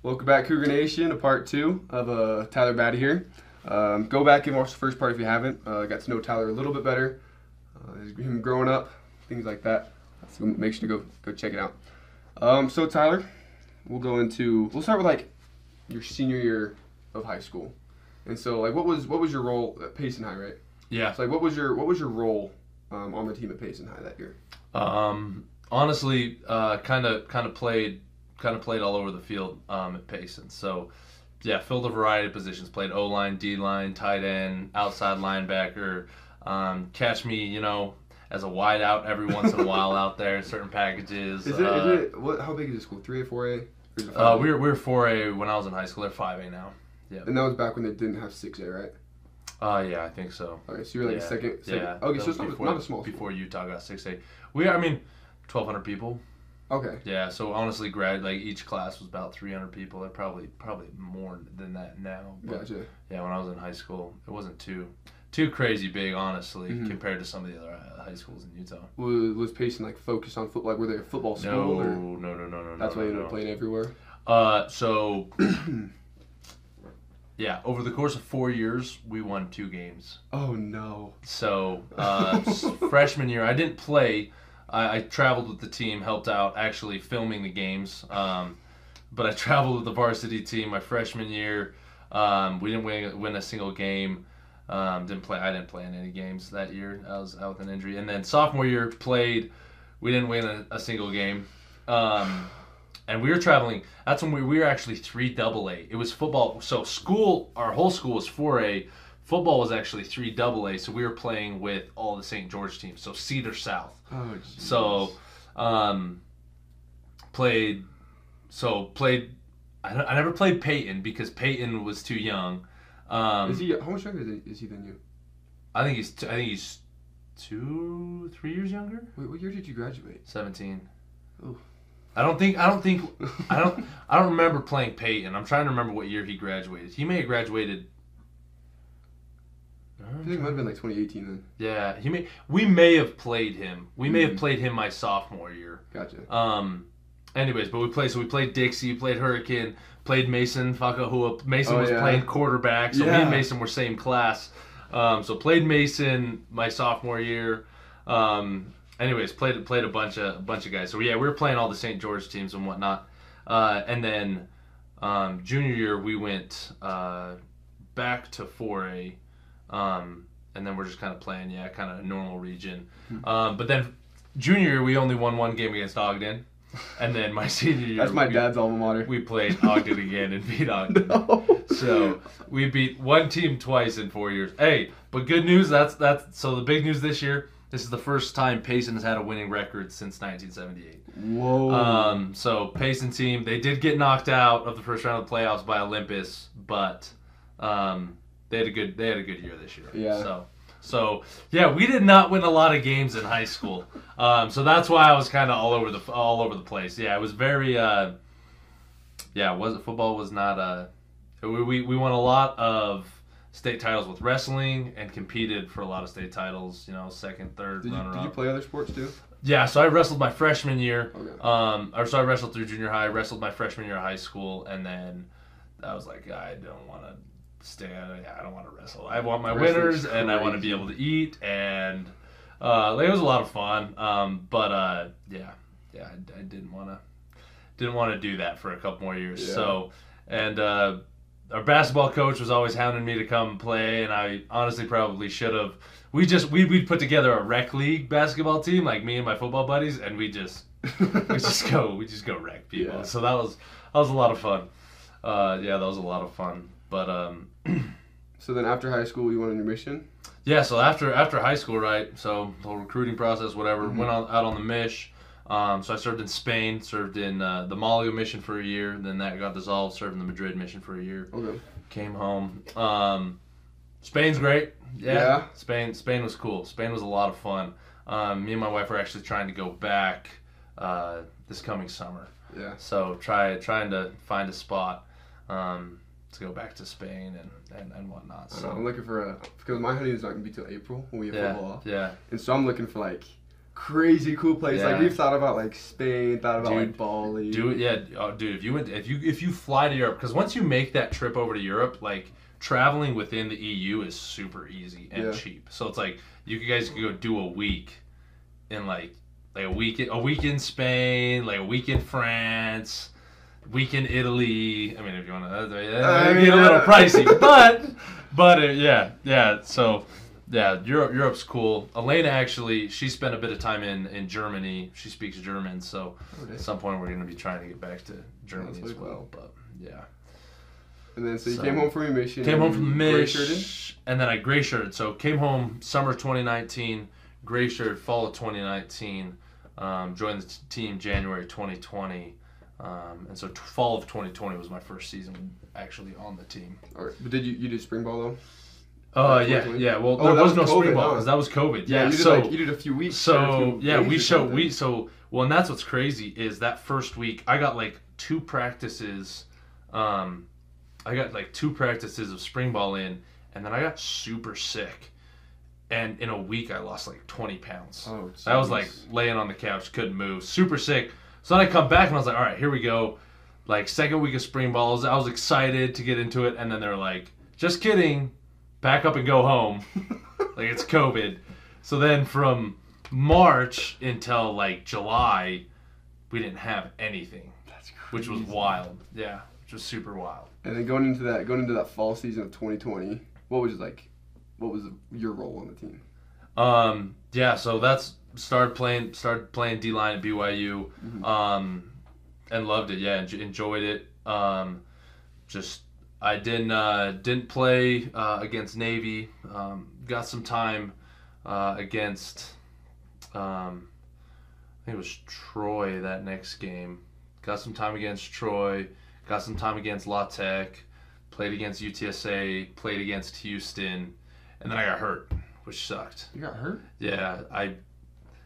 Welcome back, Cougar Nation, to part 2 of Tyler Batty here. Go back and watch the first part if you haven't. Got to know Tyler a little bit better, him growing up, things like that. So make sure to go check it out. So Tyler, we'll start with like your senior year of high school, and so like what was your role at Payson High, right? Yeah. So like what was your role on the team at Payson High that year? Honestly, kind of played all over the field at Payson. So, yeah, filled a variety of positions. Played O-line, D-line, tight end, outside linebacker. Catch me, as a wide out every once in a while out there in certain packages. Is it how big is the school? 3A, 4A? Or is it 5A? We were 4A when I was in high school. They're 5A now. Yeah. And that was back when they didn't have 6A, right? Yeah, I think so. Okay, so you're like a second. Yeah. Okay, so it's not a small school. Before Utah got 6A. 1,200 people. Okay. Yeah, so honestly, each class was about 300 people. They're probably more than that now. But Gotcha. yeah, when I was in high school, it wasn't too crazy big, honestly, compared to some of the other high schools in Utah. Was Payson like focused on football? Like were they a football school? No. That's why you ended up playing everywhere. So yeah, over the course of 4 years, we won 2 games. Oh no. So freshman year, I didn't play. I traveled with the team, helped out actually filming the games. But I traveled with the varsity team my freshman year. We didn't win a single game. I didn't play in any games that year. I was out with an injury. And then sophomore year played. We didn't win a single game. And we were traveling. That's when we were actually 3AA. It was football. So our whole school was 4A. Football was actually 3AA, so we were playing with all the St. George teams, so Cedar South. Oh, geez. So, played. I never played Peyton because Peyton was too young. How much younger is he than you? I think he's 2-3 years younger. Wait, what year did you graduate? 17. Oh. I don't remember playing Peyton. I'm trying to remember what year he graduated. He may have graduated. I think it might have been like 2018 then. Yeah, we may have played him. We may have played him my sophomore year. Gotcha. Anyways, but we played Dixie, played Hurricane, played Mason Fakahua. Mason was playing quarterback, so me and Mason were same class. So played Mason my sophomore year. Anyways, played a bunch of guys. So yeah, we were playing all the St. George teams and whatnot. And then junior year we went back to 4A. And then we're just kind of playing, kind of a normal region. But then junior year, we only won 1 game against Ogden. And then my senior year... That's my dad's alma mater. We played Ogden again and beat Ogden. No. So we beat one team twice in 4 years. Hey, but good news, so the big news this year, this is the first time Payson has had a winning record since 1978. Whoa. So Payson team, they did get knocked out of the first round of the playoffs by Olympus, but... They had a good year this year. Yeah. So yeah, we did not win a lot of games in high school. So that's why I was kind of all over the place. Yeah, it was very. Football was not. We won a lot of state titles with wrestling and competed for a lot of state titles. Second, third, runner-up. Did you play other sports too? Yeah, so I wrestled my freshman year. Okay. So I wrestled through junior high. Wrestled my freshman year of high school, and then I was like, I don't want to. I don't want to wrestle. I want my winners, and I want to be able to eat, and it was a lot of fun. I didn't want to do that for a couple more years. Yeah. So, and our basketball coach was always hounding me to come play, and I honestly probably should have. We'd put together a rec league basketball team, like me and my football buddies, and we just go wreck people. Yeah. So that was a lot of fun. That was a lot of fun. But So then after high school, you went on your mission? Yeah, so after high school, right? So the whole recruiting process, whatever, went out on the mish. So I served in Spain, served in the Malaga mission for a year. Then that got dissolved. Served in the Madrid mission for a year. Okay. Came home. Spain's great. Yeah. Spain was cool. Spain was a lot of fun. Me and my wife are actually trying to go back this coming summer. Yeah. So trying to find a spot. To go back to Spain and whatnot. So I'm looking for because my honeymoon's not gonna be till April when we have football off. Yeah. And so I'm looking for like crazy cool place. Yeah. Like we've thought about like Spain, thought about Dude, like Bali. Dude, if you fly to Europe, because once you make that trip over to Europe, like traveling within the EU is super easy and cheap. So it's like you guys could go do a week in like a week in Spain, like a week in France, week in Italy. I mean, if you want to, get a little pricey, but yeah. So. Yeah, Europe's cool. Elena actually, she spent a bit of time in Germany. She speaks German, so at some point we're going to be trying to get back to Germany as well. But yeah. And then so you came home from your mission. Came home from the mission, gray-shirted? and then I gray shirted. So came home summer 2019, gray shirt fall of 2019. Joined the team January 2020, and so fall of 2020 was my first season actually on the team. All right, but did you do spring ball though? Yeah. Well, there was no spring ball because that was COVID. Yeah, you did a few weeks. So and that's what's crazy is that first week I got like 2 practices. I got like 2 practices of spring ball in, and then I got super sick, and in a week I lost like 20 pounds. Oh, I was like laying on the couch, couldn't move, super sick. So then I come back and I was like, all right, here we go. Like second week of spring balls, I was excited to get into it, and then they're like, just kidding. Pack up and go home. Like it's COVID. So then from March until like July, we didn't have anything. That's crazy. Which was wild. Yeah, which was super wild. And then going into that fall season of 2020, what was your role on the team? So that's started playing D-line at BYU. Mm-hmm. And loved it. Yeah, enjoyed it. I didn't play against Navy. Got some time against I think it was Troy that next game. Got some time against Troy. Got some time against La Tech. Played against UTSA. Played against Houston, and then I got hurt, which sucked. You got hurt? Yeah,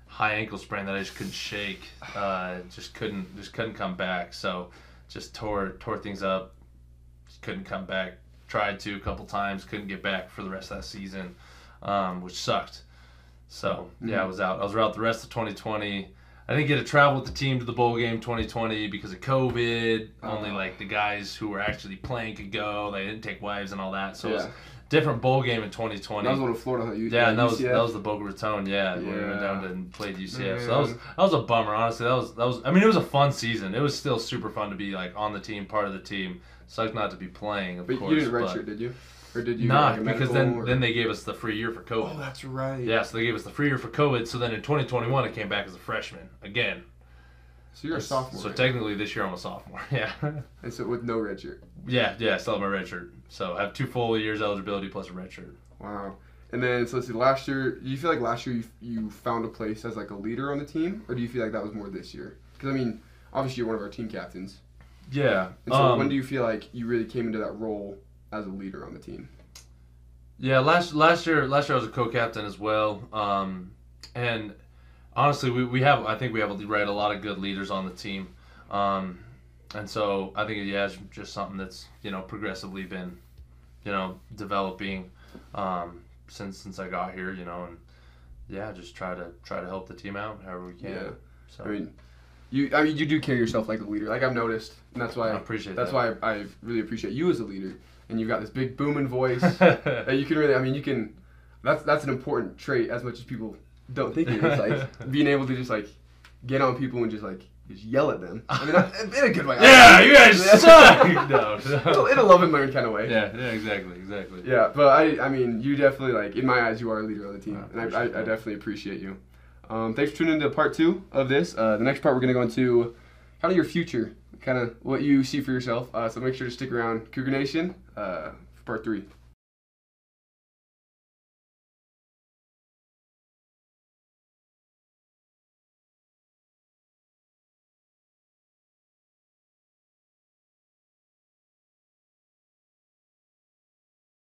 high ankle sprain that I just couldn't shake. Just couldn't come back. So just tore things up. Couldn't come back. Tried to a couple times. Couldn't get back for the rest of that season, which sucked. So yeah, I was out. I was out the rest of 2020. I didn't get to travel with the team to the bowl game 2020 because of COVID. Only like the guys who were actually playing could go. They didn't take wives and all that. So it was a different bowl game in 2020. That was one in Florida. Yeah, and that was the Boca Raton. Yeah, where we went down and played UCF. So that was a bummer. Honestly, that was. I mean, it was a fun season. It was still super fun to be like on the team, part of the team. Sucked not to be playing, of course. But you didn't redshirt, did you? Or did you? Not because then they gave us the free year for COVID. Oh, that's right. Yeah, so they gave us the free year for COVID. So then in 2021, I came back as a freshman again. So you're a sophomore. So technically this year I'm a sophomore. Yeah. And so with no redshirt. Yeah, still have my redshirt. So I have 2 full years eligibility plus a redshirt. Wow. And then so let's see. Last year, do you feel like last year you found a place as like a leader on the team, or do you feel like that was more this year? Because I mean, obviously you're one of our team captains. Yeah. And so when do you feel like you really came into that role as a leader on the team? Yeah, last year I was a co-captain as well. And honestly, I think we have a lot of good leaders on the team. And so I think it's just something that's, progressively been, developing since I got here, and just try to help the team out however we can. Yeah. So I mean, you do carry yourself like a leader. Like I've noticed, and that's why I appreciate that's that. why I really appreciate you as a leader. And you've got this big booming voice that you can really. I mean, you can. That's an important trait as much as people don't think it is. Like being able to just like get on people and just yell at them. I mean, in a good way. Yeah, you guys suck. No. In a love and learn kind of way. Yeah, exactly. Yeah, but I mean, you definitely like in my eyes, you are a leader on the team, and I that. definitely appreciate you. Thanks for tuning into part 2 of this. The next part, we're going to go into kind of your future, kind of what you see for yourself. So make sure to stick around, Cougar Nation, for part 3.